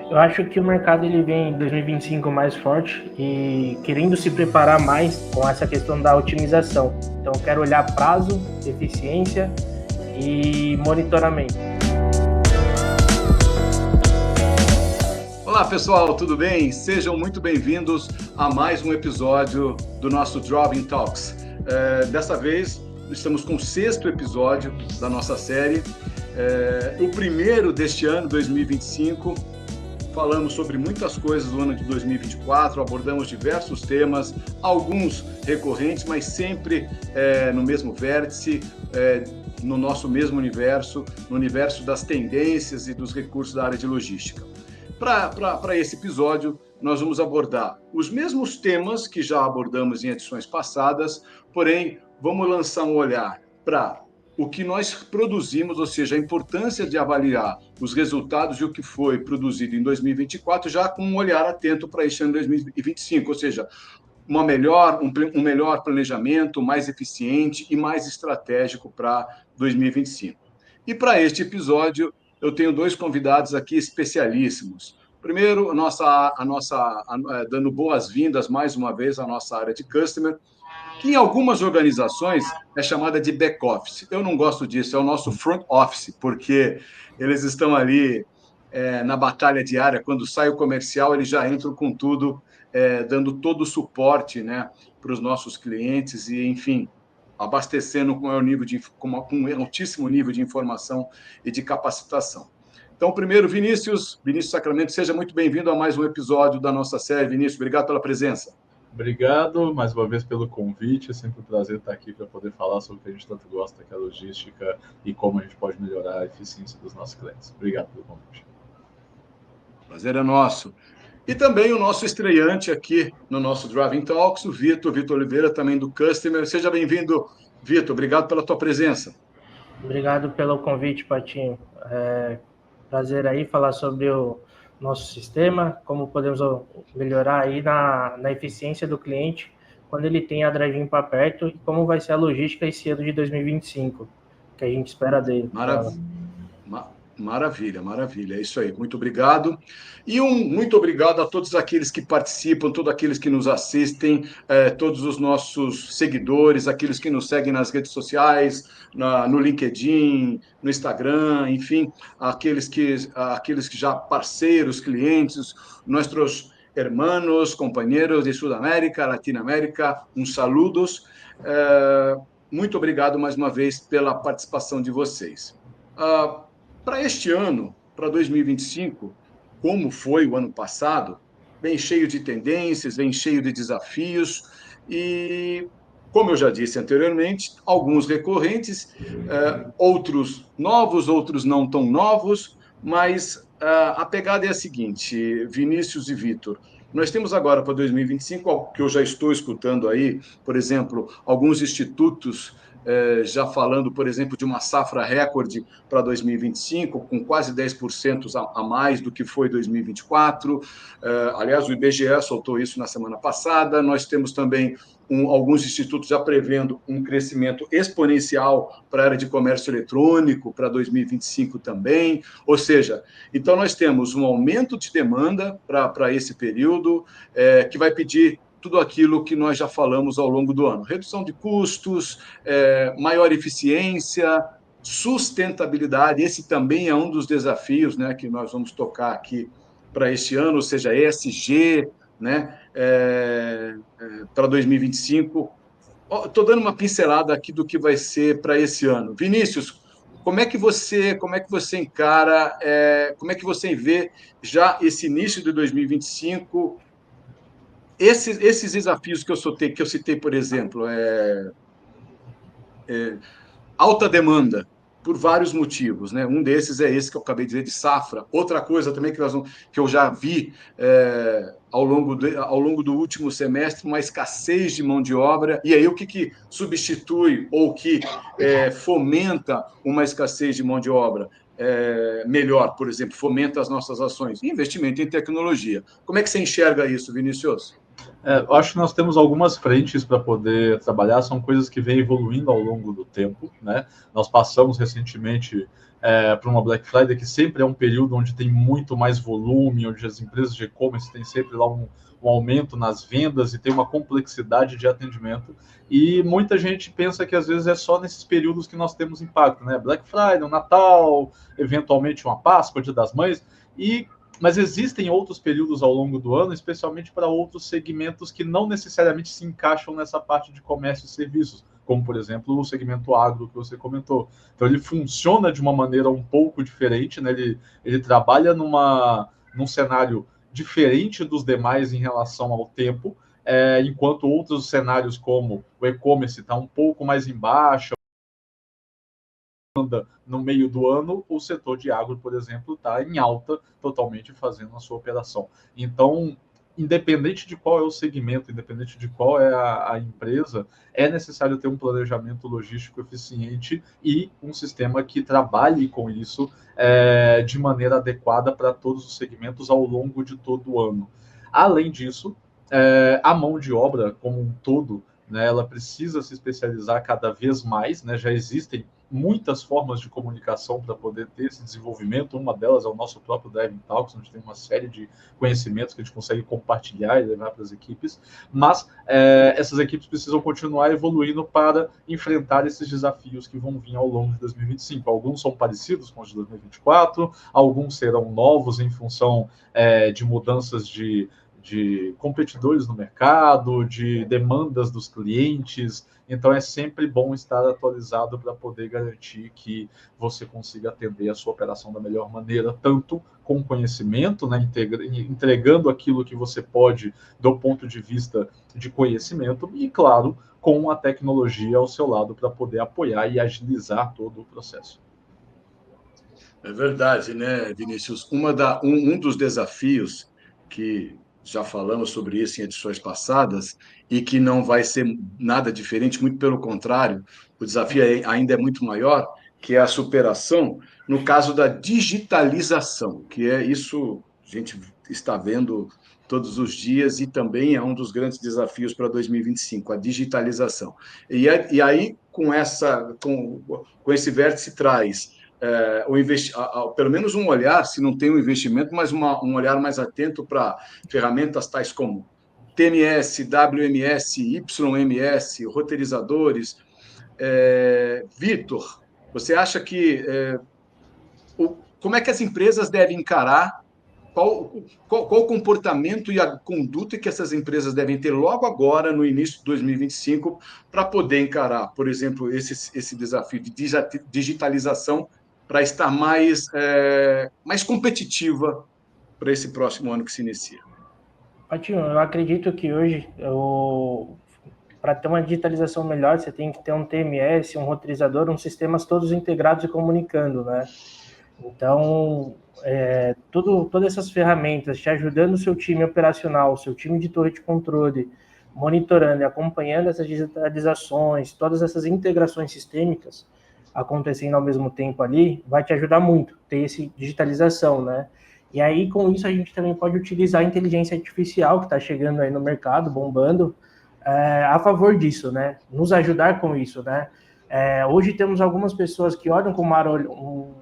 Eu acho que o mercado ele vem em 2025 mais forte e querendo se preparar mais com essa questão da otimização. Então, eu quero olhar prazo, eficiência e monitoramento. Olá pessoal, tudo bem? Sejam muito bem-vindos a mais um episódio do nosso Drawing Talks. Dessa vez estamos com o 6º episódio da nossa série, o primeiro deste ano, 2025. Falamos sobre muitas coisas do ano de 2024, abordamos diversos temas, alguns recorrentes, mas sempre no mesmo vértice, no nosso mesmo universo, no universo das tendências e dos recursos da área de logística. Para esse episódio, nós vamos abordar os mesmos temas que já abordamos em edições passadas, porém, vamos lançar um olhar para o que nós produzimos, ou seja, a importância de avaliar os resultados e o que foi produzido em 2024, já com um olhar atento para este ano 2025, ou seja, um melhor planejamento, mais eficiente e mais estratégico para 2025. E para este episódio, eu tenho 2 convidados aqui especialíssimos. Primeiro, dando boas-vindas mais uma vez à nossa área de Customer, que em algumas organizações é chamada de back-office. Eu não gosto disso, é o nosso front office, porque eles estão ali na batalha diária. Quando sai o comercial, eles já entram com tudo, dando todo o suporte, né, para os nossos clientes e, enfim, abastecendo com um altíssimo nível de informação e de capacitação. Então, primeiro, Vinícius Sacramento, seja muito bem-vindo a mais um episódio da nossa série. Vinícius, obrigado pela presença. Obrigado mais uma vez pelo convite, é sempre um prazer estar aqui para poder falar sobre o que a gente tanto gosta, que é a logística e como a gente pode melhorar a eficiência dos nossos clientes. Obrigado pelo convite. Prazer é nosso. E também o nosso estreante aqui no nosso Driving Talks, o Vitor Oliveira, também do Customer. Seja bem-vindo, Vitor, obrigado pela tua presença. Obrigado pelo convite, Patinho. Prazer aí falar sobre o nosso sistema, como podemos melhorar aí na eficiência do cliente quando ele tem a drive-in para perto e como vai ser a logística esse ano de 2025, que a gente espera dele. Maravilha, é isso aí, muito obrigado. E muito obrigado a todos aqueles que participam, todos aqueles que nos assistem, todos os nossos seguidores, aqueles que nos seguem nas redes sociais, no LinkedIn, no Instagram, enfim, aqueles que já parceiros, clientes, nossos hermanos, companheiros de Sudamérica, Latinoamérica, saludos. Muito obrigado mais uma vez pela participação de vocês. Para este ano, para 2025, como foi o ano passado, vem cheio de tendências, vem cheio de desafios e, como eu já disse anteriormente, alguns recorrentes, outros novos, outros não tão novos, mas a pegada é a seguinte, Vinícius e Vitor. Nós temos agora para 2025, que eu já estou escutando aí, por exemplo, alguns institutos já falando, por exemplo, de uma safra recorde para 2025, com quase 10% a mais do que foi 2024. Aliás, o IBGE soltou isso na semana passada. Nós temos também alguns institutos já prevendo um crescimento exponencial para a área de comércio eletrônico para 2025 também. Ou seja, então nós temos um aumento de demanda para esse período, que vai pedir tudo aquilo que nós já falamos ao longo do ano. Redução de custos, maior eficiência, sustentabilidade. Esse também é um dos desafios, né, que nós vamos tocar aqui para este ano, ou seja, ESG, né, para 2025. Estou dando uma pincelada aqui do que vai ser para esse ano. Vinícius, como é que você encara, como é que você vê já esse início de 2025, esses desafios que eu citei, por exemplo, alta demanda, por vários motivos, né? Um desses é esse que eu acabei de dizer, de safra. Outra coisa também que eu já vi ao longo do último semestre, uma escassez de mão de obra. E aí, o que substitui ou que fomenta uma escassez de mão de obra? Melhor, por exemplo, fomenta as nossas ações. Investimento em tecnologia. Como é que você enxerga isso, Vinícius? Eu acho que nós temos algumas frentes para poder trabalhar, são coisas que vêm evoluindo ao longo do tempo, né? Nós passamos recentemente para uma Black Friday, que sempre é um período onde tem muito mais volume, onde as empresas de e-commerce têm sempre lá um aumento nas vendas e tem uma complexidade de atendimento. E muita gente pensa que às vezes é só nesses períodos que nós temos impacto, né? Black Friday, o Natal, eventualmente uma Páscoa, Dia das Mães, mas existem outros períodos ao longo do ano, especialmente para outros segmentos que não necessariamente se encaixam nessa parte de comércio e serviços, como, por exemplo, o segmento agro que você comentou. Então, ele funciona de uma maneira um pouco diferente, né? Ele trabalha num cenário diferente dos demais em relação ao tempo, enquanto outros cenários, como o e-commerce, está um pouco mais embaixo, no meio do ano, o setor de agro, por exemplo, está em alta, totalmente fazendo a sua operação. Então, independente de qual é o segmento, independente de qual é a empresa, é necessário ter um planejamento logístico eficiente e um sistema que trabalhe com isso de maneira adequada para todos os segmentos ao longo de todo o ano. Além disso, a mão de obra como um todo, né, ela precisa se especializar cada vez mais, né? Já existem muitas formas de comunicação para poder ter esse desenvolvimento. Uma delas é o nosso próprio Driving Talks, onde tem uma série de conhecimentos que a gente consegue compartilhar e levar para as equipes, mas essas equipes precisam continuar evoluindo para enfrentar esses desafios que vão vir ao longo de 2025. Alguns são parecidos com os de 2024, alguns serão novos em função de mudanças de competidores no mercado, de demandas dos clientes. Então, é sempre bom estar atualizado para poder garantir que você consiga atender a sua operação da melhor maneira, tanto com conhecimento, né, entregando aquilo que você pode do ponto de vista de conhecimento e, claro, com a tecnologia ao seu lado para poder apoiar e agilizar todo o processo. É verdade, né, Vinícius? Um dos desafios que já falamos sobre isso em edições passadas e que não vai ser nada diferente, muito pelo contrário, o desafio ainda é muito maior, que é a superação no caso da digitalização, que é isso a gente está vendo todos os dias e também é um dos grandes desafios para 2025, a digitalização. E aí, com esse vértice traz pelo menos um olhar, se não tem um investimento, mas um olhar mais atento para ferramentas tais como TMS, WMS, YMS, roteirizadores. Vitor, você acha que como é que as empresas devem encarar qual o comportamento e a conduta que essas empresas devem ter logo agora, no início de 2025, para poder encarar, por exemplo, esse desafio de digitalização para estar mais competitiva para esse próximo ano que se inicia? Patinho, eu acredito que hoje, para ter uma digitalização melhor, você tem que ter um TMS, um roteirizador, uns sistemas todos integrados e comunicando, né? Então, todas essas ferramentas te ajudando o seu time operacional, o seu time de torre de controle, monitorando e acompanhando essas digitalizações, todas essas integrações sistêmicas acontecendo ao mesmo tempo ali, vai te ajudar muito, ter essa digitalização, né? E aí, com isso, a gente também pode utilizar a inteligência artificial que está chegando aí no mercado, bombando, a favor disso, né? Nos ajudar com isso, né? Hoje temos algumas pessoas que olham com um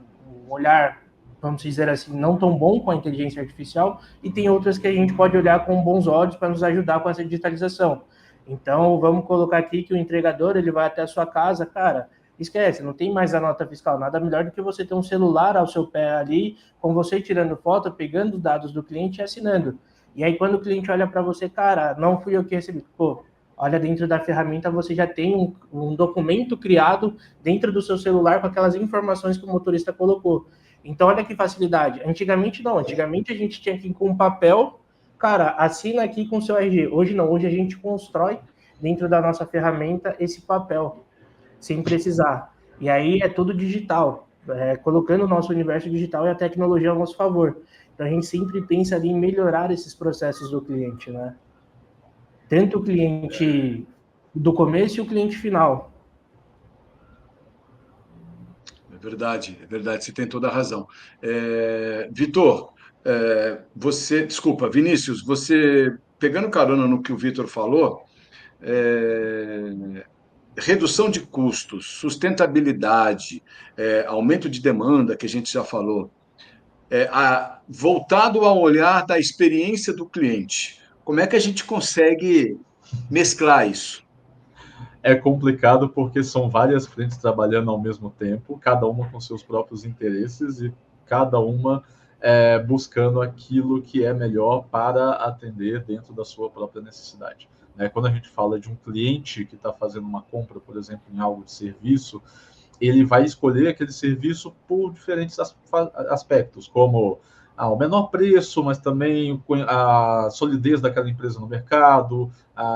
olhar, vamos dizer assim, não tão bom com a inteligência artificial, e tem outras que a gente pode olhar com bons olhos para nos ajudar com essa digitalização. Então, vamos colocar aqui que o entregador, ele vai até a sua casa, cara, esquece, não tem mais a nota fiscal, nada melhor do que você ter um celular ao seu pé ali, com você tirando foto, pegando os dados do cliente e assinando. E aí, quando o cliente olha para você, cara, não fui eu que recebi, pô, olha, dentro da ferramenta você já tem um documento criado dentro do seu celular com aquelas informações que o motorista colocou. Então, olha que facilidade. Antigamente, não. Antigamente, a gente tinha que ir com um papel, cara, assina aqui com o seu RG. Hoje, não. Hoje, a gente constrói dentro da nossa ferramenta esse papel, sem precisar. E aí, é tudo digital, colocando o nosso universo digital e a tecnologia ao nosso favor. Então, a gente sempre pensa ali em melhorar esses processos do cliente, né? Tanto o cliente do começo e o cliente final. É verdade, você tem toda a razão. Vitor, desculpa, Vinícius, você pegando carona no que o Vitor falou, é, redução de custos, sustentabilidade, aumento de demanda, que a gente já falou, voltado ao olhar da experiência do cliente. Como é que a gente consegue mesclar isso? É complicado porque são várias frentes trabalhando ao mesmo tempo, cada uma com seus próprios interesses e cada uma buscando aquilo que é melhor para atender dentro da sua própria necessidade. Quando a gente fala de um cliente que está fazendo uma compra, por exemplo, em algo de serviço, ele vai escolher aquele serviço por diferentes aspectos, como o menor preço, mas também a solidez daquela empresa no mercado,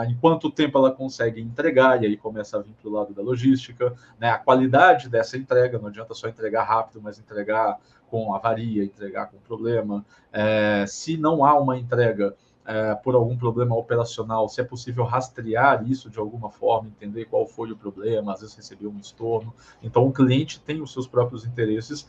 em quanto tempo ela consegue entregar, e aí começa a vir para o lado da logística, a qualidade dessa entrega, não adianta só entregar rápido, mas entregar com avaria, entregar com problema. Se não há uma entrega por algum problema operacional, se é possível rastrear isso de alguma forma, entender qual foi o problema, às vezes recebeu um estorno. Então, o cliente tem os seus próprios interesses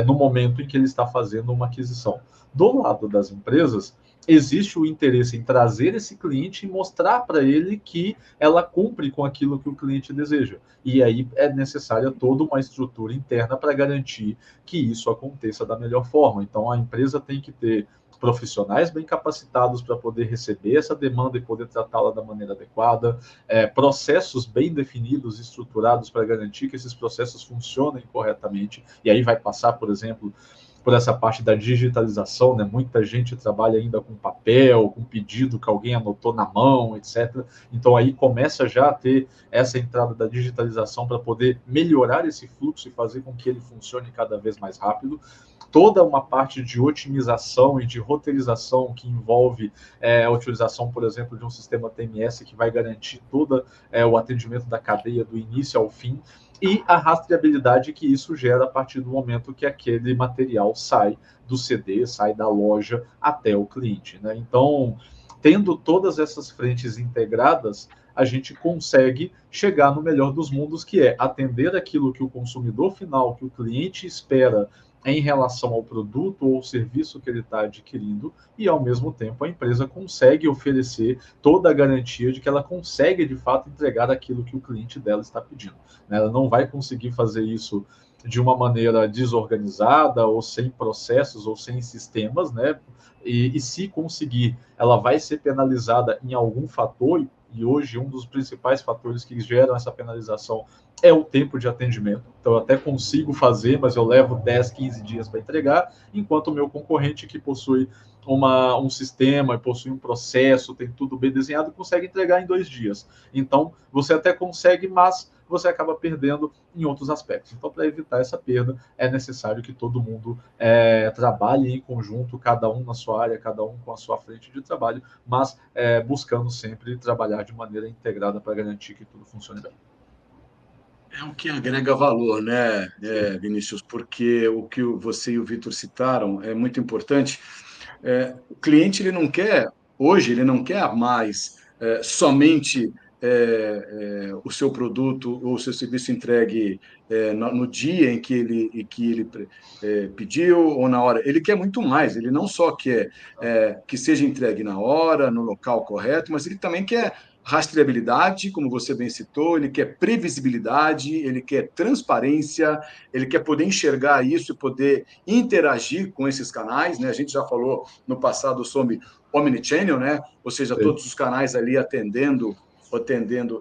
no momento em que ele está fazendo uma aquisição. Do lado das empresas, existe o interesse em trazer esse cliente e mostrar para ele que ela cumpre com aquilo que o cliente deseja. E aí é necessária toda uma estrutura interna para garantir que isso aconteça da melhor forma. Então, a empresa tem que ter profissionais bem capacitados para poder receber essa demanda e poder tratá-la da maneira adequada, processos bem definidos e estruturados para garantir que esses processos funcionem corretamente, e aí vai passar, por exemplo, por essa parte da digitalização, Muita gente trabalha ainda com papel, com pedido que alguém anotou na mão, etc. Então aí começa já a ter essa entrada da digitalização para poder melhorar esse fluxo e fazer com que ele funcione cada vez mais rápido. Toda uma parte de otimização e de roteirização que envolve a utilização, por exemplo, de um sistema TMS que vai garantir todo o atendimento da cadeia do início ao fim, e a rastreabilidade que isso gera a partir do momento que aquele material sai do CD, sai da loja até o cliente. Então, tendo todas essas frentes integradas, a gente consegue chegar no melhor dos mundos, que é atender aquilo que o consumidor final, que o cliente espera em relação ao produto ou serviço que ele está adquirindo, e ao mesmo tempo a empresa consegue oferecer toda a garantia de que ela consegue de fato entregar aquilo que o cliente dela está pedindo. Ela não vai conseguir fazer isso de uma maneira desorganizada ou sem processos ou sem sistemas, E se conseguir, ela vai ser penalizada em algum fator, e hoje um dos principais fatores que geram essa penalização é o tempo de atendimento. Então, eu até consigo fazer, mas eu levo 10, 15 dias para entregar, enquanto o meu concorrente, que possui um sistema, possui um processo, tem tudo bem desenhado, consegue entregar em 2 dias. Então, você até consegue, mas você acaba perdendo em outros aspectos. Então, para evitar essa perda, é necessário que todo mundo trabalhe em conjunto, cada um na sua área, cada um com a sua frente de trabalho, mas buscando sempre trabalhar de maneira integrada para garantir que tudo funcione bem. É o que agrega valor, Vinícius? Porque o que você e o Vitor citaram é muito importante. O cliente hoje ele não quer mais somente o seu produto ou o seu serviço entregue no dia em que ele pediu ou na hora. Ele quer muito mais. Ele não só quer que seja entregue na hora, no local correto, mas ele também quer rastreabilidade, como você bem citou, ele quer previsibilidade, ele quer transparência, ele quer poder enxergar isso e poder interagir com esses canais, A gente já falou no passado sobre omnichannel, Ou seja, Sim. Todos os canais ali atendendo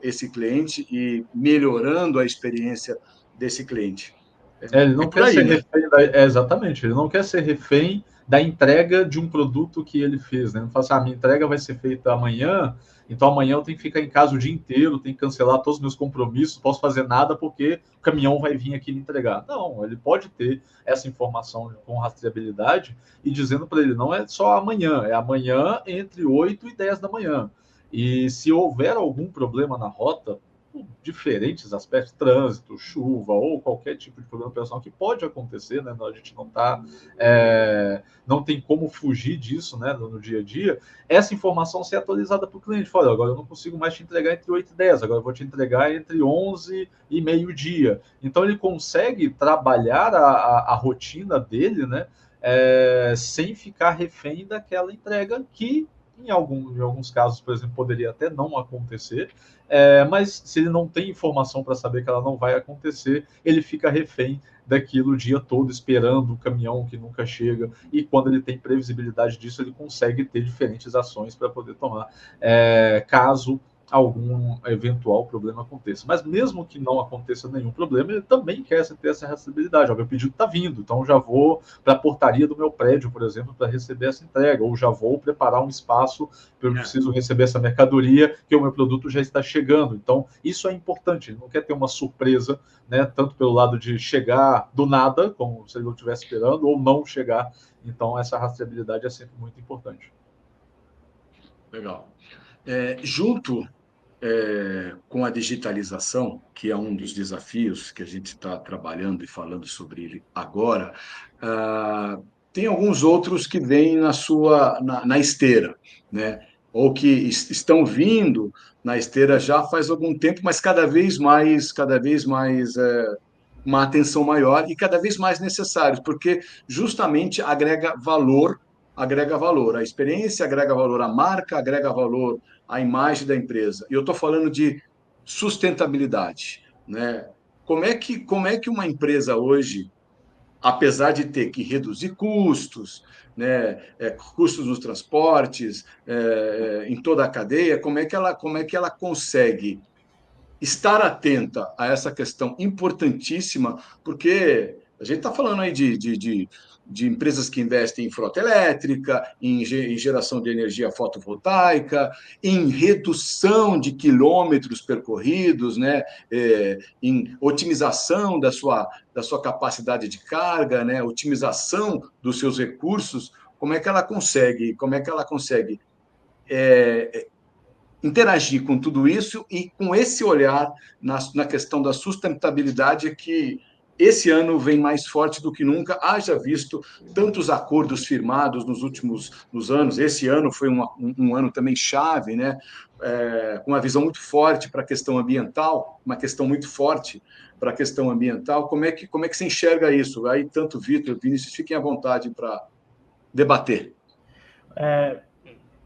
esse cliente e melhorando a experiência desse cliente. Ele não quer por aí, ser refém exatamente, ele não quer ser refém da entrega de um produto que ele fez, Não fala assim, minha entrega vai ser feita amanhã, então amanhã eu tenho que ficar em casa o dia inteiro, tenho que cancelar todos os meus compromissos, não posso fazer nada porque o caminhão vai vir aqui me entregar. Não, ele pode ter essa informação com rastreabilidade e dizendo para ele, não é só amanhã, é amanhã entre 8 e 10 da manhã. E se houver algum problema na rota, diferentes aspectos, trânsito, chuva ou qualquer tipo de problema operacional que pode acontecer, A gente não tem como fugir disso, no dia a dia. Essa informação ser atualizada para o cliente. Fala, agora eu não consigo mais te entregar entre 8 e 10, agora eu vou te entregar entre 11 e meio-dia. Então ele consegue trabalhar a rotina dele, sem ficar refém daquela entrega que Em alguns casos, por exemplo, poderia até não acontecer, mas se ele não tem informação para saber que ela não vai acontecer, ele fica refém daquilo o dia todo, esperando o caminhão que nunca chega, e quando ele tem previsibilidade disso, ele consegue ter diferentes ações para poder tomar, caso algum eventual problema aconteça. Mas mesmo que não aconteça nenhum problema, ele também quer ter essa rastreabilidade. Ó, meu pedido está vindo, então já vou para a portaria do meu prédio, por exemplo, para receber essa entrega, ou já vou preparar um espaço, eu preciso receber essa mercadoria, que o meu produto já está chegando. Então, isso é importante, ele não quer ter uma surpresa, né, tanto pelo lado de chegar do nada, como se ele não estivesse esperando, ou não chegar. Então, essa rastreabilidade é sempre muito importante. Legal. Junto com a digitalização, que é um dos desafios que a gente está trabalhando e falando sobre ele agora, tem alguns outros que vêm na esteira, né? Ou que estão vindo na esteira já faz algum tempo, mas cada vez mais uma atenção maior e cada vez mais necessários, porque justamente agrega valor à experiência, agrega valor à marca, agrega valor à imagem da empresa. E eu estou falando de sustentabilidade, né? Como é que uma empresa hoje, apesar de ter que reduzir custos, né, custos nos transportes, em toda a cadeia, como é que ela consegue estar atenta a essa questão importantíssima, porque a gente está falando aí de empresas que investem em frota elétrica, em geração de energia fotovoltaica, em redução de quilômetros percorridos, né? Em otimização da sua capacidade de carga, né? Otimização dos seus recursos. Como é que ela consegue interagir com tudo isso e com esse olhar na questão da sustentabilidade que esse ano vem mais forte do que nunca, haja visto tantos acordos firmados nos anos. Esse ano foi um ano também chave, né? Com uma visão muito forte para a questão ambiental, uma questão muito forte para a questão ambiental. Como é que você enxerga isso? Aí, tanto Vitor, Vinícius, fiquem à vontade para debater.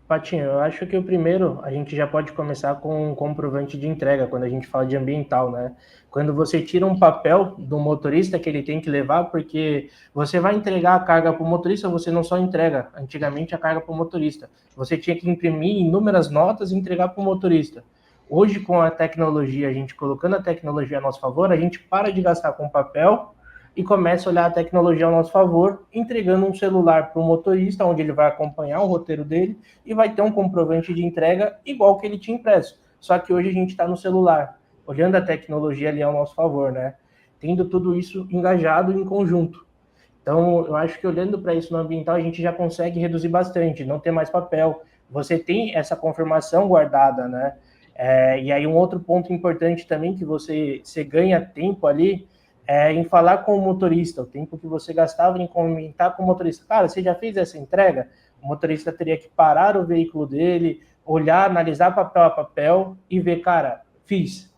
Patinho, eu acho que o primeiro, a gente já pode começar com um comprovante de entrega, quando a gente fala de ambiental, né? Quando você tira um papel do motorista que ele tem que levar, porque você vai entregar a carga para o motorista, você não só entrega, antigamente, a carga para o motorista. Você tinha que imprimir inúmeras notas e entregar para o motorista. Hoje, com a tecnologia, a gente colocando a tecnologia a nosso favor, a gente para de gastar com papel e começa a olhar a tecnologia ao nosso favor, entregando um celular para o motorista, onde ele vai acompanhar o roteiro dele e vai ter um comprovante de entrega igual que ele tinha impresso. Só que hoje a gente está no celular, olhando a tecnologia ali ao nosso favor, né? Tendo tudo isso engajado em conjunto. Então, eu acho que olhando para isso no ambiental, a gente já consegue reduzir bastante, não ter mais papel. Você tem essa confirmação guardada, né? E aí um outro ponto importante também que você ganha tempo ali, em falar com o motorista, o tempo que você gastava em comentar com o motorista. Cara, você já fez essa entrega? O motorista teria que parar o veículo dele, olhar, analisar papel a papel e ver, cara, fiz.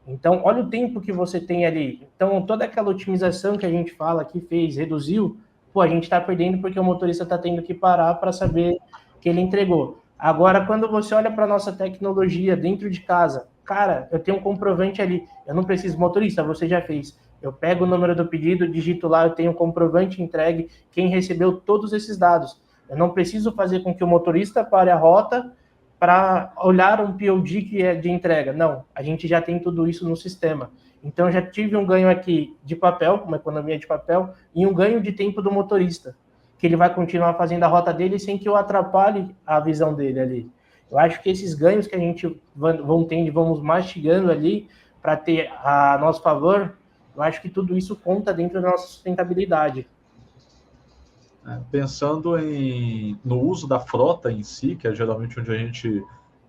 Então, olha o tempo que você tem ali. Então, toda aquela otimização que a gente fala que fez, reduziu, a gente está perdendo porque o motorista está tendo que parar para saber que ele entregou. Agora, quando você olha para a nossa tecnologia dentro de casa, cara, eu tenho um comprovante ali, eu não preciso motorista, você já fez. Eu pego o número do pedido, digito lá, eu tenho um comprovante entregue, quem recebeu todos esses dados. Eu não preciso fazer com que o motorista pare a rota para olhar um POD que é de entrega. Não, a gente já tem tudo isso no sistema. Então, eu já tive um ganho aqui de papel, uma economia de papel, e um ganho de tempo do motorista, que ele vai continuar fazendo a rota dele sem que eu atrapalhe a visão dele ali. Eu acho que esses ganhos que a gente vamos mastigando ali para ter a nosso favor, eu acho que tudo isso conta dentro da nossa sustentabilidade. Pensando no uso da frota em si, que é geralmente onde a gente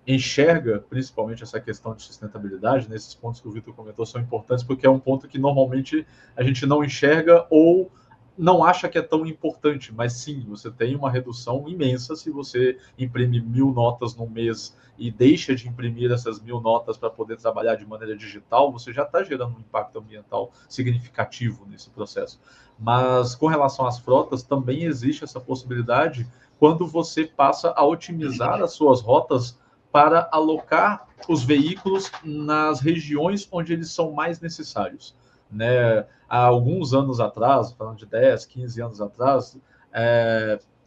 enxerga principalmente essa questão de sustentabilidade, nesses pontos que o Vitor comentou são importantes, porque é um ponto que normalmente a gente não enxerga ou não acha que é tão importante, mas sim, você tem uma redução imensa se você imprime 1000 notas no mês e deixa de imprimir essas 1000 notas para poder trabalhar de maneira digital, você já está gerando um impacto ambiental significativo nesse processo. Mas com relação às frotas, também existe essa possibilidade quando você passa a otimizar as suas rotas para alocar os veículos nas regiões onde eles são mais necessários, né? Há alguns anos atrás, falando de 10, 15 anos atrás,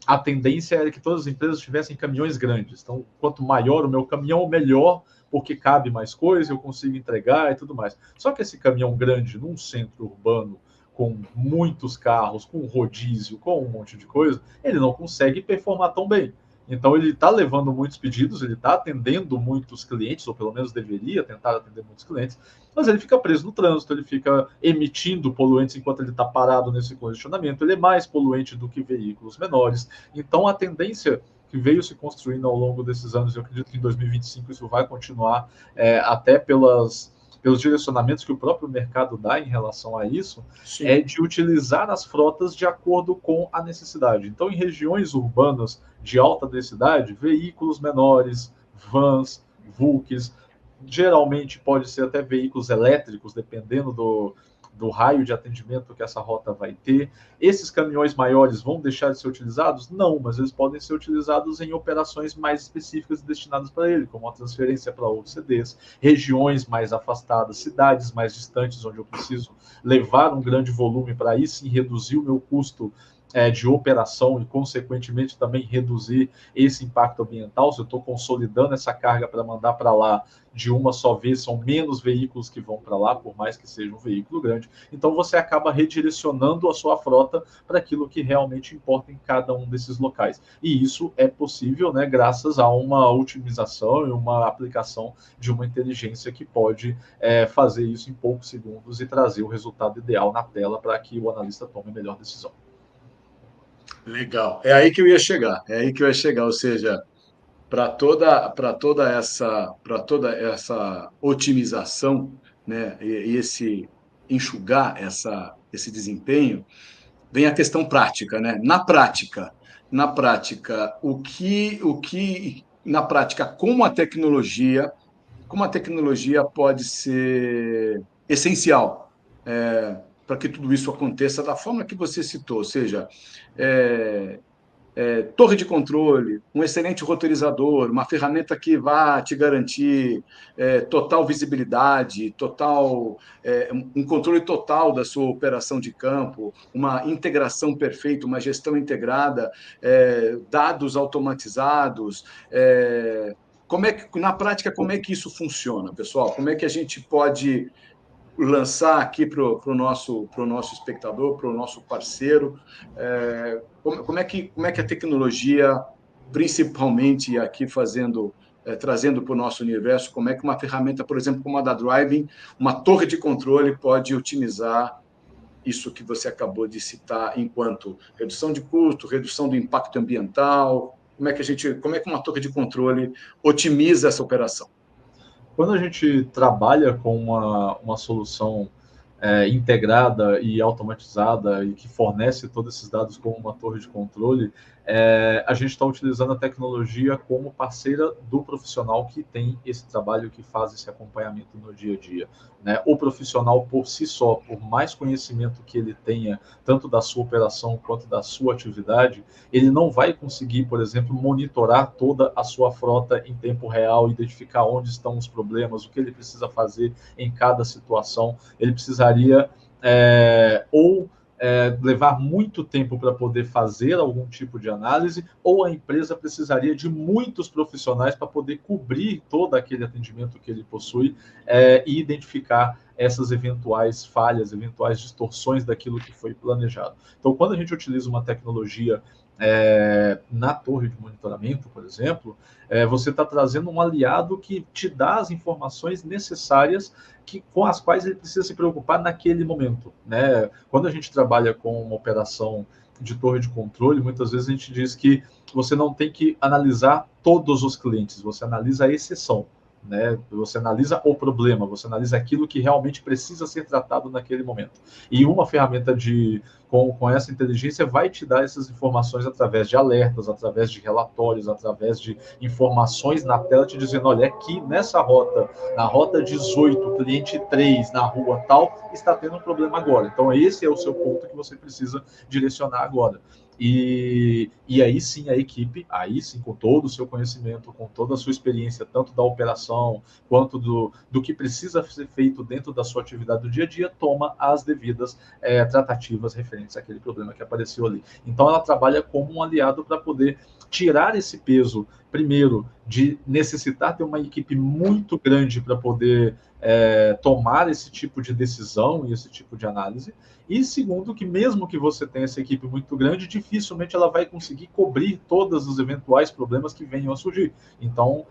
a tendência era que todas as empresas tivessem caminhões grandes. Então, quanto maior o meu caminhão, melhor, porque cabe mais coisa, eu consigo entregar e tudo mais. Só que esse caminhão grande, num centro urbano, com muitos carros, com rodízio, com um monte de coisa, ele não consegue performar tão bem. Então, ele está levando muitos pedidos, ele está atendendo muitos clientes, ou pelo menos deveria tentar atender muitos clientes, mas ele fica preso no trânsito, ele fica emitindo poluentes enquanto ele está parado nesse congestionamento, ele é mais poluente do que veículos menores. Então, a tendência que veio se construindo ao longo desses anos, eu acredito que em 2025 isso vai continuar, até pelos direcionamentos que o próprio mercado dá em relação a isso, Sim. é de utilizar as frotas de acordo com a necessidade. Então, em regiões urbanas de alta densidade, veículos menores, vans, Vulks, geralmente pode ser até veículos elétricos, dependendo do raio de atendimento que essa rota vai ter. Esses caminhões maiores vão deixar de ser utilizados? Não, mas eles podem ser utilizados em operações mais específicas e destinadas para ele, como a transferência para outros CDs, regiões mais afastadas, cidades mais distantes, onde eu preciso levar um grande volume para aí sim reduzir o meu custo de operação e, consequentemente, também reduzir esse impacto ambiental. Se eu estou consolidando essa carga para mandar para lá de uma só vez, são menos veículos que vão para lá, por mais que seja um veículo grande. Então, você acaba redirecionando a sua frota para aquilo que realmente importa em cada um desses locais. E isso é possível, né, graças a uma otimização e uma aplicação de uma inteligência que pode fazer isso em poucos segundos e trazer o resultado ideal na tela para que o analista tome a melhor decisão. Legal. É aí que eu ia chegar. Ou seja, para toda essa otimização, né, e esse enxugar esse desempenho, vem a questão prática, né? Na prática, na prática, como a tecnologia pode ser essencial para que tudo isso aconteça da forma que você citou, ou seja, torre de controle, um excelente roteirizador, uma ferramenta que vá te garantir total visibilidade, um controle total da sua operação de campo, uma integração perfeita, uma gestão integrada, dados automatizados. Na prática, como é que isso funciona, pessoal? Como é que a gente pode lançar aqui para o nosso espectador, para o nosso parceiro, como é que a tecnologia, principalmente aqui trazendo para o nosso universo, como é que uma ferramenta, por exemplo, como a da Driving, uma torre de controle pode otimizar isso que você acabou de citar enquanto redução de custo, redução do impacto ambiental, como é que uma torre de controle otimiza essa operação? Quando a gente trabalha com uma solução integrada e automatizada e que fornece todos esses dados como uma torre de controle, a gente está utilizando a tecnologia como parceira do profissional que tem esse trabalho, que faz esse acompanhamento no dia a dia, né? O profissional por si só, por mais conhecimento que ele tenha, tanto da sua operação quanto da sua atividade, ele não vai conseguir, por exemplo, monitorar toda a sua frota em tempo real, identificar onde estão os problemas, o que ele precisa fazer em cada situação. Ele precisaria levar muito tempo para poder fazer algum tipo de análise, ou a empresa precisaria de muitos profissionais para poder cobrir todo aquele atendimento que ele possui e identificar essas eventuais falhas, eventuais distorções daquilo que foi planejado. Então, quando a gente utiliza uma tecnologia na torre de monitoramento, por exemplo, você está trazendo um aliado que te dá as informações necessárias com as quais ele precisa se preocupar naquele momento, né? Quando a gente trabalha com uma operação de torre de controle, muitas vezes a gente diz que você não tem que analisar todos os clientes, você analisa a exceção, né? Você analisa o problema, você analisa aquilo que realmente precisa ser tratado naquele momento. E uma ferramenta com essa inteligência vai te dar essas informações através de alertas, através de relatórios, através de informações na tela te dizendo, olha, aqui nessa rota, na rota 18, cliente 3, na rua tal, está tendo um problema agora. Então esse é o seu ponto que você precisa direcionar agora. E aí sim a equipe, aí sim com todo o seu conhecimento, com toda a sua experiência, tanto da operação quanto do que precisa ser feito dentro da sua atividade do dia a dia, toma as devidas tratativas referentes àquele problema que apareceu ali. Então ela trabalha como um aliado para poder tirar esse peso, primeiro, de necessitar ter uma equipe muito grande para poder tomar esse tipo de decisão e esse tipo de análise. E segundo, que mesmo que você tenha essa equipe muito grande, dificilmente ela vai conseguir cobrir todos os eventuais problemas que venham a surgir. Então,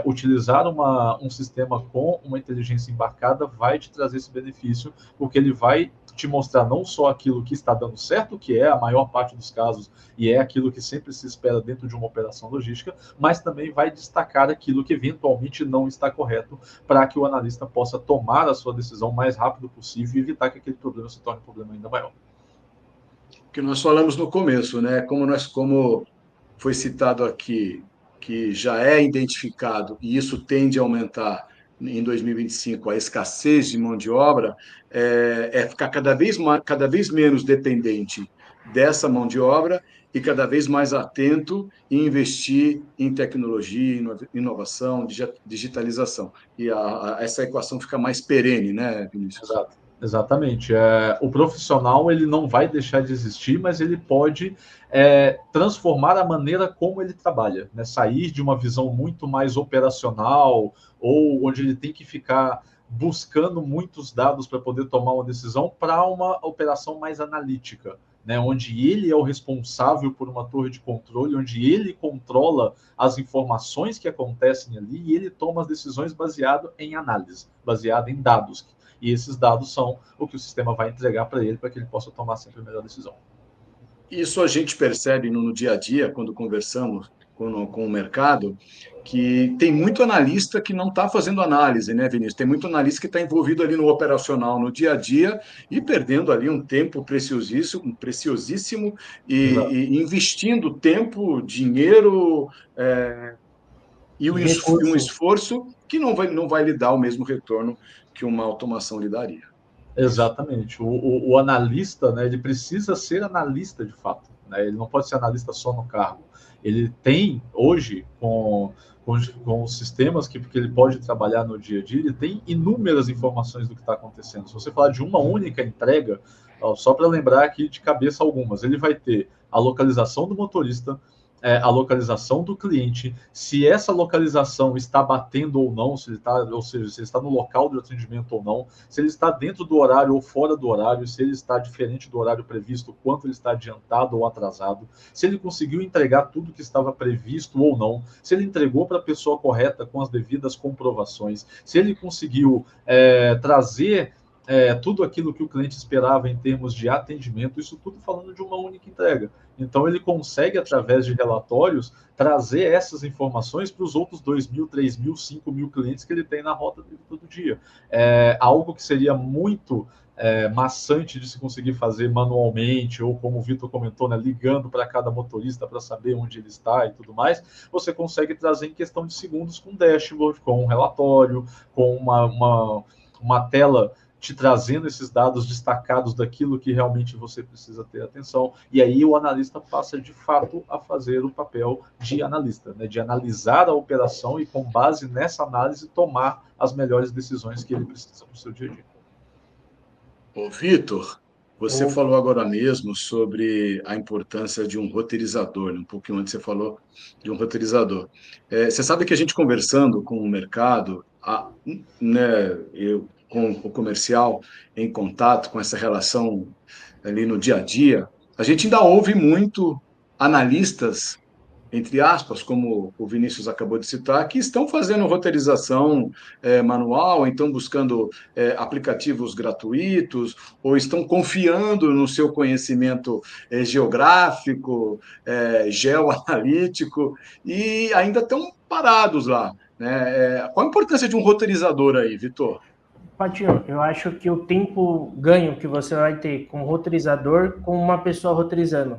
utilizar um sistema com uma inteligência embarcada vai te trazer esse benefício, porque ele vai te mostrar não só aquilo que está dando certo, que é a maior parte dos casos, e é aquilo que sempre se espera dentro de uma operação logística, mas também vai destacar aquilo que eventualmente não está correto, para que o analista possa tomar a sua decisão o mais rápido possível e evitar que aquele problema se torne um problema ainda maior. Que nós falamos no começo, né? Como foi citado aqui, que já é identificado, e isso tende a aumentar em 2025, a escassez de mão de obra, ficar cada vez menos dependente dessa mão de obra e cada vez mais atento e investir em tecnologia, inovação, digitalização. E essa equação fica mais perene, né, Vinícius? Exato. Exatamente. O profissional ele não vai deixar de existir, mas ele pode transformar a maneira como ele trabalha, né? Sair de uma visão muito mais operacional, ou onde ele tem que ficar buscando muitos dados para poder tomar uma decisão, para uma operação mais analítica, né? Onde ele é o responsável por uma torre de controle, onde ele controla as informações que acontecem ali e ele toma as decisões baseado em análise, baseado em dados. E esses dados são o que o sistema vai entregar para ele, para que ele possa tomar sempre a melhor decisão. Isso a gente percebe no dia a dia, quando conversamos com o mercado, que tem muito analista que não está fazendo análise, né, Vinícius? Tem muito analista que está envolvido ali no operacional, no dia a dia, e perdendo ali um tempo preciosíssimo e investindo tempo, dinheiro e um esforço que não vai lhe dar o mesmo retorno que uma automação lhe daria. Exatamente. O analista, né, ele precisa ser analista de fato, né? Ele não pode ser analista só no cargo. Ele tem, hoje, com os sistemas que ele pode trabalhar no dia a dia, ele tem inúmeras informações do que está acontecendo. Se você falar de uma única entrega, só para lembrar aqui de cabeça algumas, ele vai ter a localização do motorista, a localização do cliente, se essa localização está batendo ou não, se ele está, ou seja, se ele está no local de atendimento ou não, se ele está dentro do horário ou fora do horário, se ele está diferente do horário previsto, quanto ele está adiantado ou atrasado, se ele conseguiu entregar tudo que estava previsto ou não, se ele entregou para a pessoa correta com as devidas comprovações, se ele conseguiu trazer tudo aquilo que o cliente esperava em termos de atendimento, isso tudo falando de uma única entrega. Então, ele consegue, através de relatórios, trazer essas informações para os outros 2.000, 3.000, 5.000 clientes que ele tem na rota dele todo dia. Algo que seria muito maçante de se conseguir fazer manualmente, ou como o Vitor comentou, né, ligando para cada motorista para saber onde ele está e tudo mais, você consegue trazer em questão de segundos com um dashboard, com um relatório, com uma tela te trazendo esses dados destacados daquilo que realmente você precisa ter atenção, e aí o analista passa de fato a fazer o papel de analista, né? De analisar a operação e com base nessa análise tomar as melhores decisões que ele precisa para o seu dia a dia. Ô, Vitor, você falou agora mesmo sobre a importância de um roteirizador, né? Um pouquinho antes você falou de um roteirizador. Você sabe que a gente conversando com o mercado, né, eu com o comercial em contato com essa relação ali no dia a dia, a gente ainda ouve muito analistas, entre aspas, como o Vinícius acabou de citar, que estão fazendo roteirização manual, então buscando aplicativos gratuitos, ou estão confiando no seu conhecimento geográfico, geoanalítico, e ainda estão parados lá, né? Qual a importância de um roteirizador aí, Vitor? Patinho, eu acho que o tempo ganho que você vai ter com o roteirizador, com uma pessoa roteirizando.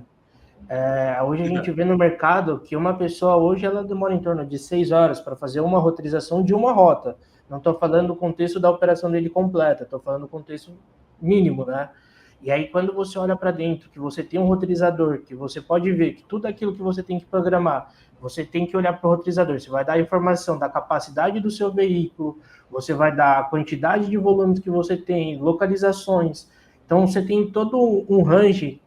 Hoje a gente vê no mercado que uma pessoa hoje ela demora em torno de 6 horas para fazer uma roteirização de uma rota. Não estou falando do contexto da operação dele completa, estou falando do contexto mínimo, né? E aí, quando você olha para dentro, que você tem um roteirizador, que você pode ver que tudo aquilo que você tem que programar, você tem que olhar para o roteirizador, você vai dar a informação da capacidade do seu veículo, você vai dar a quantidade de volumes que você tem, localizações. Então, você tem todo um range,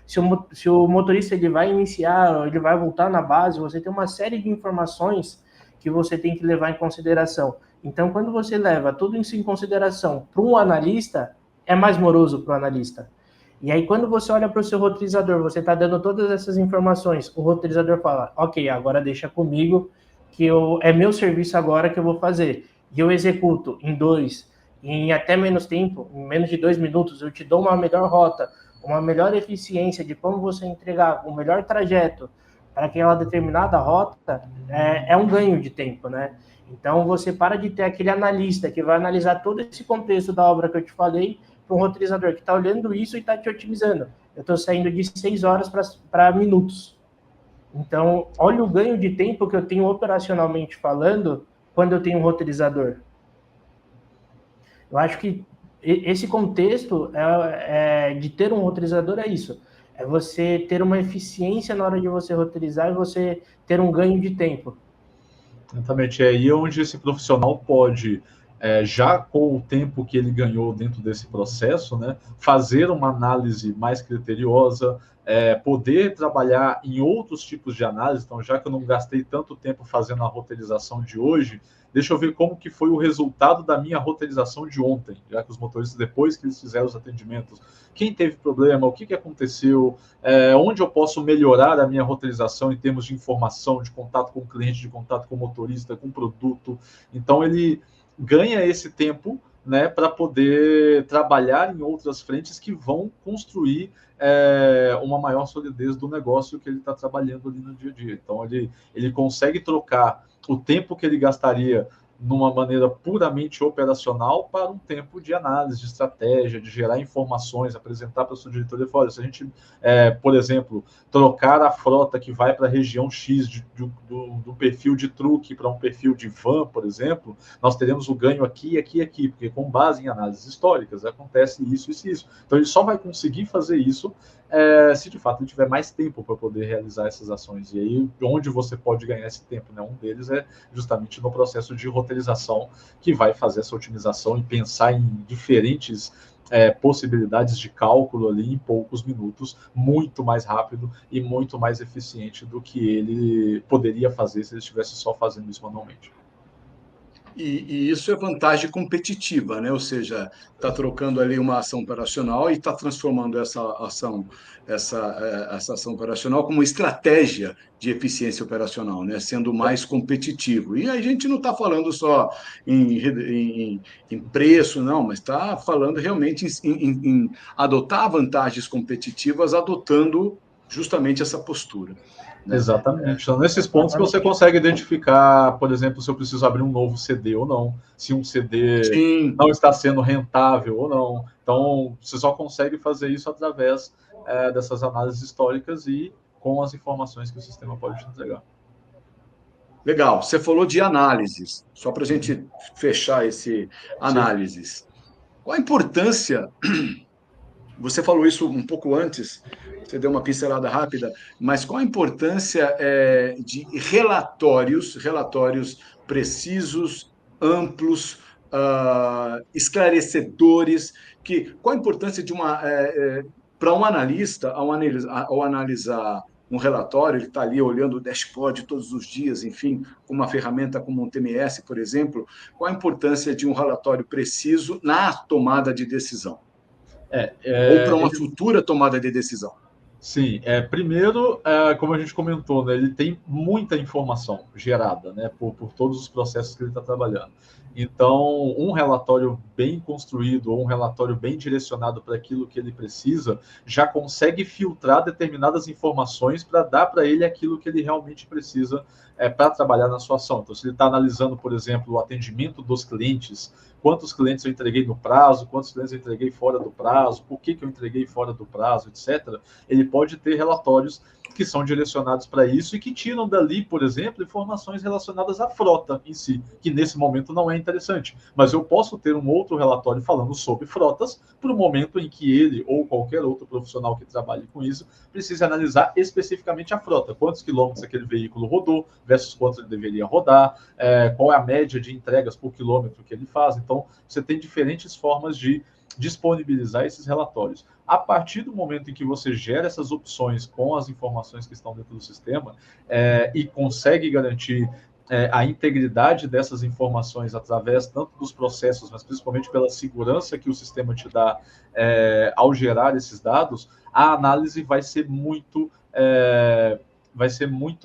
se o motorista ele vai iniciar, ou ele vai voltar na base, você tem uma série de informações que você tem que levar em consideração. Então, quando você leva tudo isso em consideração para um analista, é mais moroso para o analista. E aí, quando você olha para o seu roteirizador, você está dando todas essas informações, o roteirizador fala, ok, agora deixa comigo, que é meu serviço agora que eu vou fazer. E eu executo em até menos tempo, em menos de 2 minutos, eu te dou uma melhor rota, uma melhor eficiência de como você entregar, um melhor trajeto para aquela determinada rota, é um ganho de tempo, né? Então, você para de ter aquele analista que vai analisar todo esse contexto da obra que eu te falei, para um roteirizador que está olhando isso e está te otimizando. Eu estou saindo de 6 horas para minutos. Então, olha o ganho de tempo que eu tenho operacionalmente falando quando eu tenho um roteirizador. Eu acho que esse contexto de ter um roteirizador é isso. É você ter uma eficiência na hora de você roteirizar e você ter um ganho de tempo. Exatamente, é aí onde esse profissional pode, já com o tempo que ele ganhou dentro desse processo, né, fazer uma análise mais criteriosa, poder trabalhar em outros tipos de análise. Então, já que eu não gastei tanto tempo fazendo a roteirização de hoje, deixa eu ver como que foi o resultado da minha roteirização de ontem, já que os motoristas, depois que eles fizeram os atendimentos, quem teve problema, o que aconteceu, onde eu posso melhorar a minha roteirização em termos de informação, de contato com o cliente, de contato com o motorista, com o produto. Então, ele ganha esse tempo, né, para poder trabalhar em outras frentes que vão construir uma maior solidez do negócio que ele está trabalhando ali no dia a dia. Então, ele consegue trocar o tempo que ele gastaria numa maneira puramente operacional para um tempo de análise, de estratégia, de gerar informações, apresentar para a sua diretoria. Olha, se a gente, por exemplo, trocar a frota que vai para a região X do perfil de truque para um perfil de van, por exemplo, nós teremos o ganho aqui, aqui e aqui, porque com base em análises históricas acontece isso, isso e isso. Então ele só vai conseguir fazer isso se de fato ele tiver mais tempo para poder realizar essas ações. E aí, onde você pode ganhar esse tempo, né? Um deles é justamente no processo de roteirização, que vai fazer essa otimização e pensar em diferentes possibilidades de cálculo ali em poucos minutos, muito mais rápido e muito mais eficiente do que ele poderia fazer se ele estivesse só fazendo isso manualmente. E isso é vantagem competitiva, né? Ou seja, está trocando ali uma ação operacional e está transformando essa ação operacional como estratégia de eficiência operacional, né? Sendo mais competitivo. E a gente não está falando só em preço, não, mas está falando realmente em adotar vantagens competitivas, adotando justamente essa postura. Né? Exatamente. São nesses pontos que você consegue identificar, por exemplo, se eu preciso abrir um novo CD ou não, se um CD Sim. não está sendo rentável ou não. Então, você só consegue fazer isso através dessas análises históricas e com as informações que o sistema pode te entregar. Legal. Você falou de análises, só para a gente fechar esse análises. Sim. Qual a importância? Você falou isso um pouco antes, você deu uma pincelada rápida, mas qual a importância de relatórios precisos, amplos, esclarecedores? Qual a importância de para um analista, ao analisar um relatório, ele está ali olhando o dashboard todos os dias, enfim, com uma ferramenta como um TMS, por exemplo, qual a importância de um relatório preciso na tomada de decisão? Ou para uma futura tomada de decisão? Sim, primeiro, como a gente comentou, né, ele tem muita informação gerada, né, por todos os processos que ele está trabalhando. Então, um relatório bem construído ou um relatório bem direcionado para aquilo que ele precisa já consegue filtrar determinadas informações para dar para ele aquilo que ele realmente precisa para trabalhar na sua ação. Então, se ele está analisando, por exemplo, o atendimento dos clientes, quantos clientes eu entreguei no prazo, quantos clientes eu entreguei fora do prazo, por que eu entreguei fora do prazo, etc., ele pode ter relatórios que são direcionados para isso e que tiram dali, por exemplo, informações relacionadas à frota em si, que nesse momento não é interessante. Mas eu posso ter um outro relatório falando sobre frotas para o momento em que ele ou qualquer outro profissional que trabalhe com isso precise analisar especificamente a frota. Quantos quilômetros aquele veículo rodou versus quantos ele deveria rodar, qual é a média de entregas por quilômetro que ele faz. Então, você tem diferentes formas de disponibilizar esses relatórios. A partir do momento em que você gera essas opções com as informações que estão dentro do sistema e consegue garantir a integridade dessas informações através tanto dos processos, mas principalmente pela segurança que o sistema te dá ao gerar esses dados, a análise vai ser muito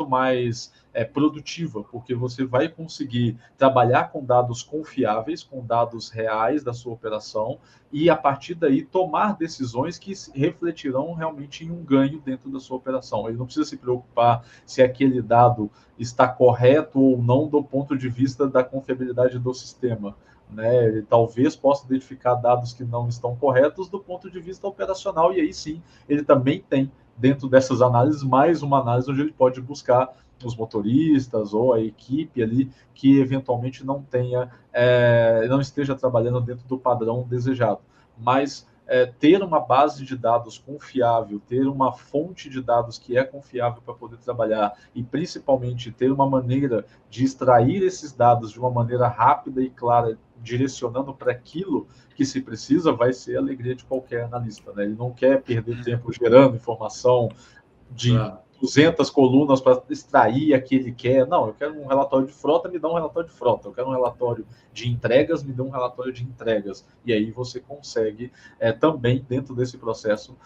mais produtiva, porque você vai conseguir trabalhar com dados confiáveis, com dados reais da sua operação, e a partir daí tomar decisões que refletirão realmente em um ganho dentro da sua operação. Ele não precisa se preocupar se aquele dado está correto ou não do ponto de vista da confiabilidade do sistema. Né? Ele talvez possa identificar dados que não estão corretos do ponto de vista operacional, e aí sim, ele também tem, dentro dessas análises, mais uma análise onde ele pode buscar os motoristas ou a equipe ali que eventualmente não esteja trabalhando dentro do padrão desejado. Mas ter uma base de dados confiável, ter uma fonte de dados que é confiável para poder trabalhar e principalmente ter uma maneira de extrair esses dados de uma maneira rápida e clara, direcionando para aquilo que se precisa, vai ser a alegria de qualquer analista. Né? Ele não quer perder tempo gerando informação de 200 colunas para extrair a que ele quer. Não, eu quero um relatório de frota, me dá um relatório de frota. Eu quero um relatório de entregas, me dá um relatório de entregas. E aí você consegue também, dentro desse processo,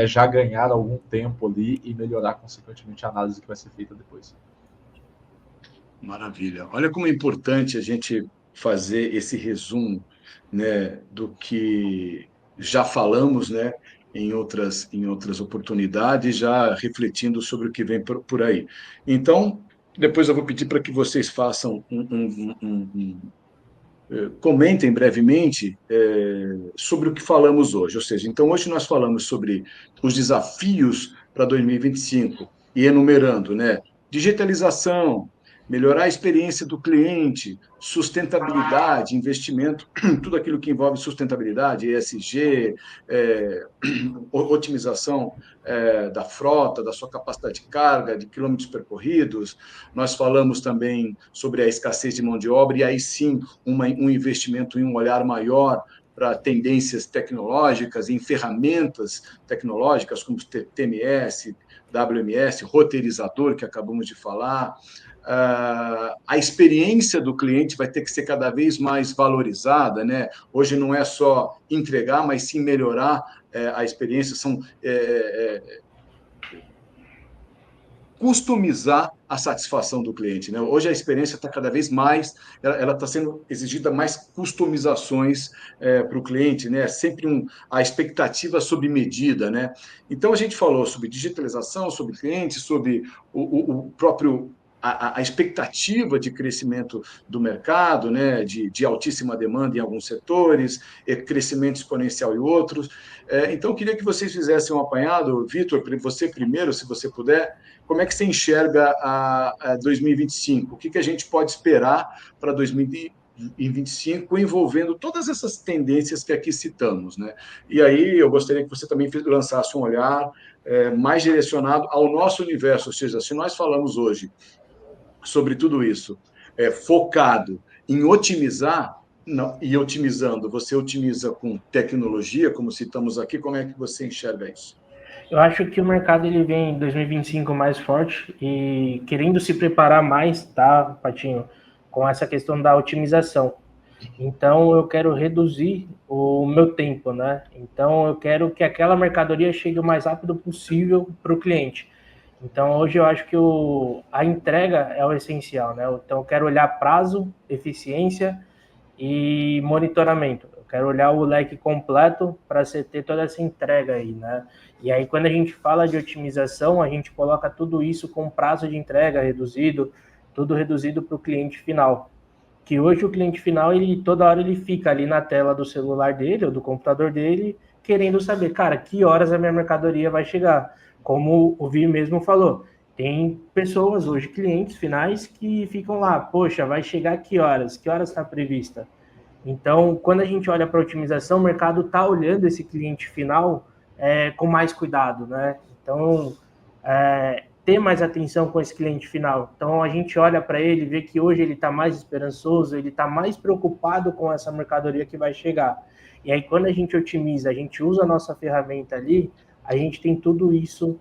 já ganhar algum tempo ali e melhorar, consequentemente, a análise que vai ser feita depois. Maravilha. Olha como é importante a gente fazer esse resumo, né, do que já falamos, né, em outras oportunidades, já refletindo sobre o que vem por aí. Então, depois eu vou pedir para que vocês façam comentem brevemente sobre o que falamos hoje. Ou seja, então hoje nós falamos sobre os desafios para 2025 e enumerando, né, digitalização, melhorar a experiência do cliente, sustentabilidade, investimento, tudo aquilo que envolve sustentabilidade, ESG, otimização da frota, da sua capacidade de carga, de quilômetros percorridos. Nós falamos também sobre a escassez de mão de obra e aí sim um investimento e um olhar maior para tendências tecnológicas, em ferramentas tecnológicas como TMS, WMS, roteirizador, que acabamos de falar. A experiência do cliente vai ter que ser cada vez mais valorizada, né? Hoje não é só entregar, mas sim melhorar a experiência, customizar a satisfação do cliente, né? Hoje a experiência está cada vez mais, ela está sendo exigida mais customizações para o cliente, né? Sempre a expectativa sob medida, né? Então a gente falou sobre digitalização, sobre cliente, sobre o próprio a expectativa de crescimento do mercado, né, de altíssima demanda em alguns setores, crescimento exponencial em outros. Então, eu queria que vocês fizessem um apanhado. Vitor, você primeiro, se você puder, como é que você enxerga a 2025? O que a gente pode esperar para 2025, envolvendo todas essas tendências que aqui citamos, né? E aí eu gostaria que você também lançasse um olhar mais direcionado ao nosso universo, ou seja, se nós falamos hoje sobre tudo isso, focado em otimizar, não, e otimizando, você otimiza com tecnologia, como citamos aqui, como é que você enxerga isso? Eu acho que o mercado ele vem em 2025 mais forte e querendo se preparar mais, tá, Patinho, com essa questão da otimização. Então, eu quero reduzir o meu tempo, né? Então, eu quero que aquela mercadoria chegue o mais rápido possível para o cliente. Então, hoje eu acho que a entrega é o essencial, né? Então, eu quero olhar prazo, eficiência e monitoramento. Eu quero olhar o leque completo para você ter toda essa entrega aí, né? E aí, quando a gente fala de otimização, a gente coloca tudo isso com prazo de entrega reduzido, tudo reduzido para o cliente final. Que hoje o cliente final, toda hora ele fica ali na tela do celular dele ou do computador dele, querendo saber, cara, que horas a minha mercadoria vai chegar. como o Vi mesmo falou, tem pessoas hoje, clientes finais, que ficam lá, poxa, vai chegar que horas? Que horas está prevista? Então, quando a gente olha para a otimização, o mercado está olhando esse cliente final com mais cuidado, né? Então, ter mais atenção com esse cliente final. Então, a gente olha para ele, vê que hoje ele está mais esperançoso, ele está mais preocupado com essa mercadoria que vai chegar. E aí, quando a gente otimiza, a gente usa a nossa ferramenta ali, a gente tem tudo isso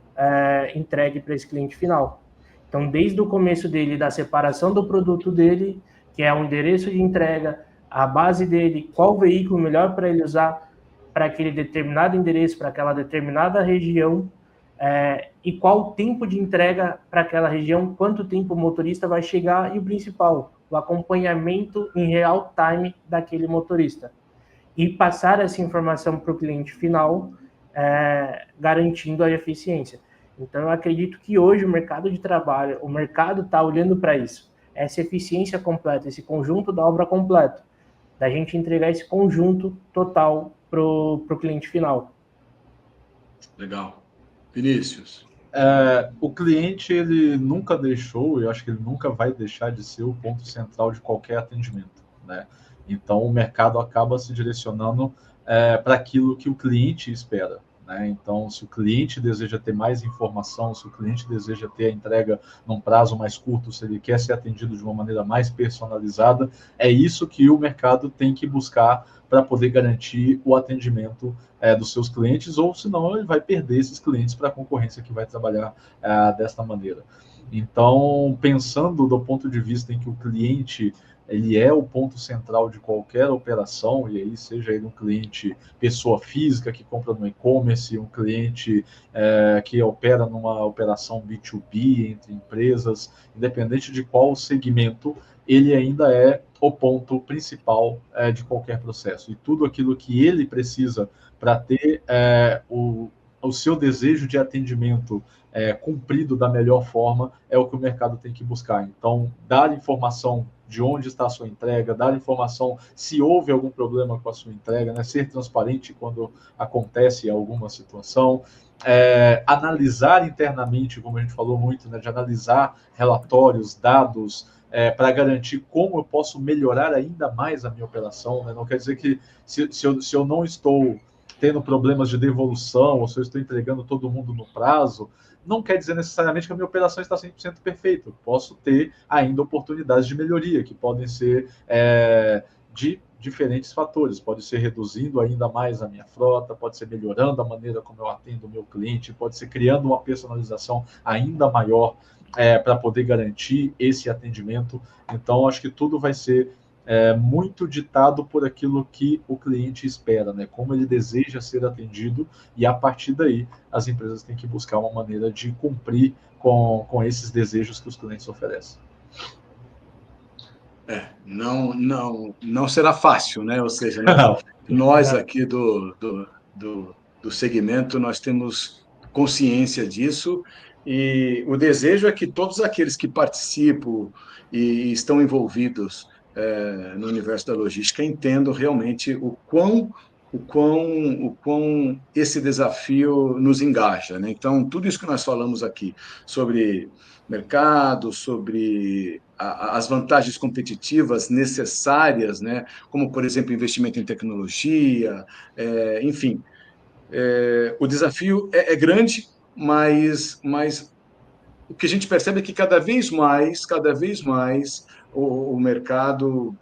entregue para esse cliente final. Então, desde o começo dele, da separação do produto dele, que é o endereço de entrega, a base dele, qual veículo melhor para ele usar para aquele determinado endereço, para aquela determinada região, e qual o tempo de entrega para aquela região, quanto tempo o motorista vai chegar e o principal, o acompanhamento em real time daquele motorista. E passar essa informação para o cliente final, garantindo a eficiência. Então, eu acredito que hoje o mercado de trabalho, o mercado está olhando para isso, essa eficiência completa, esse conjunto da obra completa, da gente entregar esse conjunto total para o cliente final. Legal. Vinícius. O cliente, ele nunca deixou, eu acho que ele nunca vai deixar de ser o ponto central de qualquer atendimento, né? Então, o mercado acaba se direcionando para aquilo que o cliente espera, né? Então, se o cliente deseja ter mais informação, se o cliente deseja ter a entrega num prazo mais curto, se ele quer ser atendido de uma maneira mais personalizada, é isso que o mercado tem que buscar para poder garantir o atendimento dos seus clientes, ou senão ele vai perder esses clientes para a concorrência que vai trabalhar desta maneira. Então, pensando do ponto de vista em que o cliente ele é o ponto central de qualquer operação, e aí seja ele um cliente pessoa física que compra no e-commerce, um cliente que opera numa operação B2B entre empresas, independente de qual segmento, ele ainda é o ponto principal de qualquer processo. E tudo aquilo que ele precisa para ter o seu desejo de atendimento cumprido da melhor forma é o que o mercado tem que buscar. Então, dar informação de onde está a sua entrega, dar informação se houve algum problema com a sua entrega, né? Ser transparente quando acontece alguma situação, analisar internamente, como a gente falou muito, né? De analisar relatórios, dados, para garantir como eu posso melhorar ainda mais a minha operação, né? Não quer dizer que se eu não estou tendo problemas de devolução, ou se eu estou entregando todo mundo no prazo, não quer dizer necessariamente que a minha operação está 100% perfeita. Eu posso ter ainda oportunidades de melhoria, que podem ser de diferentes fatores. Pode ser reduzindo ainda mais a minha frota, pode ser melhorando a maneira como eu atendo o meu cliente, pode ser criando uma personalização ainda maior para poder garantir esse atendimento. Então, acho que tudo vai ser muito ditado por aquilo que o cliente espera, né? Como ele deseja ser atendido, e a partir daí as empresas têm que buscar uma maneira de cumprir com esses desejos que os clientes oferecem. Não será fácil, né? Ou seja, nós aqui do segmento, nós temos consciência disso, e o desejo é que todos aqueles que participam e estão envolvidos no universo da logística entendam realmente o quão esse desafio nos engaja, né? Então, tudo isso que nós falamos aqui sobre mercado, sobre as vantagens competitivas necessárias, né? Como, por exemplo, investimento em tecnologia, enfim. O desafio é grande, mas o que a gente percebe é que cada vez mais o mercado,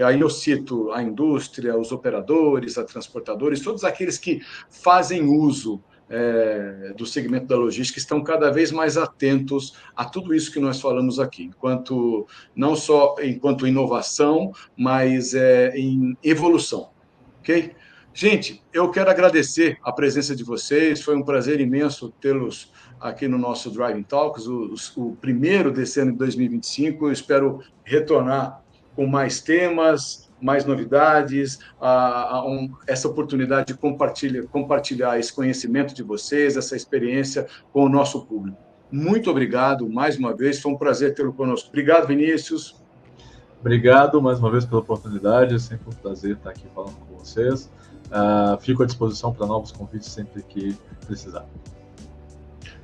aí eu cito a indústria, os operadores, a transportadores, todos aqueles que fazem uso do segmento da logística estão cada vez mais atentos a tudo isso que nós falamos aqui, não só enquanto inovação, mas em evolução, ok? Gente, eu quero agradecer a presença de vocês, foi um prazer imenso tê-los aqui no nosso Driving Talks, o primeiro desse ano de 2025. Eu espero retornar com mais temas, mais novidades, essa oportunidade de compartilhar esse conhecimento de vocês, essa experiência com o nosso público. Muito obrigado mais uma vez, foi um prazer tê-lo conosco. Obrigado, Vinícius. Obrigado mais uma vez pela oportunidade, é sempre um prazer estar aqui falando com vocês. Fico à disposição para novos convites sempre que precisar.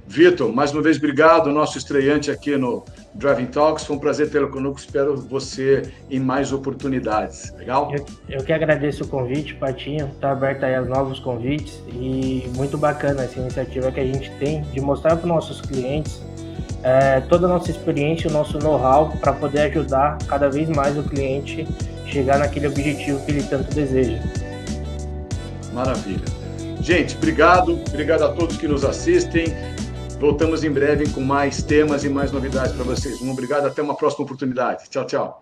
Vitor, mais uma vez, obrigado, nosso estreante aqui no Driving Talks. Foi um prazer tê-lo conosco. Espero você em mais oportunidades. Legal? Eu que agradeço o convite, Patinho. Está aberto aí aos novos convites e muito bacana essa iniciativa que a gente tem de mostrar para os nossos clientes toda a nossa experiência, o nosso know-how para poder ajudar cada vez mais o cliente chegar naquele objetivo que ele tanto deseja. Maravilha. Gente, obrigado a todos que nos assistem. Voltamos em breve com mais temas e mais novidades para vocês. Obrigado, até uma próxima oportunidade. Tchau, tchau.